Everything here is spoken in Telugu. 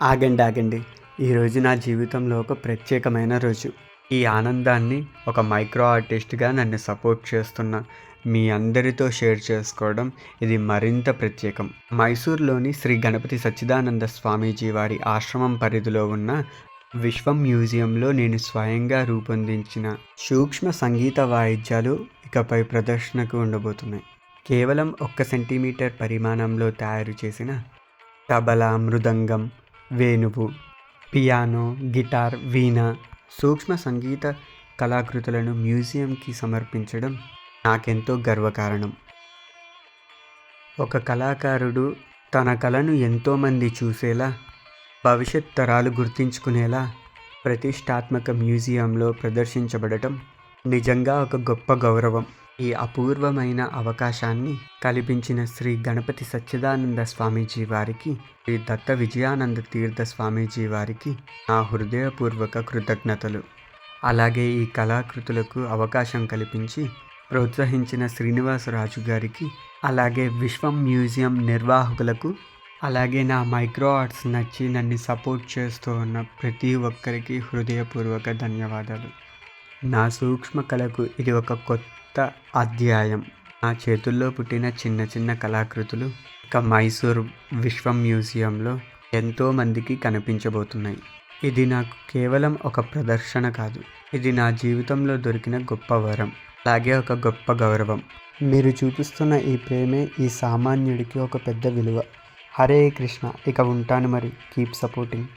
ఆగండి ఆగండి. ఈరోజు నా జీవితంలో ఒక ప్రత్యేకమైన రోజు. ఈ ఆనందాన్ని ఒక మైక్రో ఆర్టిస్ట్గా నన్ను సపోర్ట్ చేస్తున్న మీ అందరితో షేర్ చేసుకోవడం ఇది మరింత ప్రత్యేకం. మైసూర్లోని శ్రీ గణపతి సచ్చిదానంద స్వామీజీ వారి ఆశ్రమం పరిధిలో ఉన్న విశ్వం మ్యూజియంలో నేను స్వయంగా రూపొందించిన సూక్ష్మ సంగీత వాయిద్యాలు ఇకపై ప్రదర్శనకు ఉండబోతున్నాయి. కేవలం 1 సెంటీమీటర్ పరిమాణంలో తయారు చేసిన తబలా, మృదంగం, వేణువు, పియానో, గిటార్, వీణ సూక్ష్మ సంగీత కళాకృతులను మ్యూజియంకి సమర్పించడం నాకెంతో గర్వకారణం. ఒక కళాకారుడు తన కళను ఎంతోమంది చూసేలా, భవిష్యత్ తరాలు గుర్తించుకునేలా ప్రతిష్టాత్మక మ్యూజియంలో ప్రదర్శించబడటం నిజంగా ఒక గొప్ప గౌరవం. ఈ అపూర్వమైన అవకాశాన్ని కల్పించిన శ్రీ గణపతి సచ్చిదానంద స్వామీజీ వారికి, శ్రీ దత్త విజయానంద తీర్థ స్వామీజీ వారికి నా హృదయపూర్వక కృతజ్ఞతలు. అలాగే ఈ కళాకృతులకు అవకాశం కల్పించి ప్రోత్సహించిన శ్రీనివాసరాజు గారికి, అలాగే విశ్వం మ్యూజియం నిర్వాహకులకు, అలాగే నా మైక్రో ఆర్ట్స్ నచ్చి నన్ను సపోర్ట్ చేస్తూ ఉన్న ప్రతి ఒక్కరికి హృదయపూర్వక ధన్యవాదాలు. నా సూక్ష్మ కళకు ఇది ఒక కొత్త అధ్యాయం. నా చేతుల్లో పుట్టిన చిన్న చిన్న కళాకృతులు ఇక మైసూర్ విశ్వం మ్యూజియంలో ఎంతోమందికి కనిపించబోతున్నాయి. ఇది నాకు కేవలం ఒక ప్రదర్శన కాదు, ఇది నా జీవితంలో దొరికిన గొప్ప వరం, అలాగే ఒక గొప్ప గౌరవం. మీరు చూపిస్తున్న ఈ ప్రేమే ఈ సామాన్యుడికి ఒక పెద్ద విలువ. హరే కృష్ణ. ఇక ఉంటాను మరి. Keep supporting.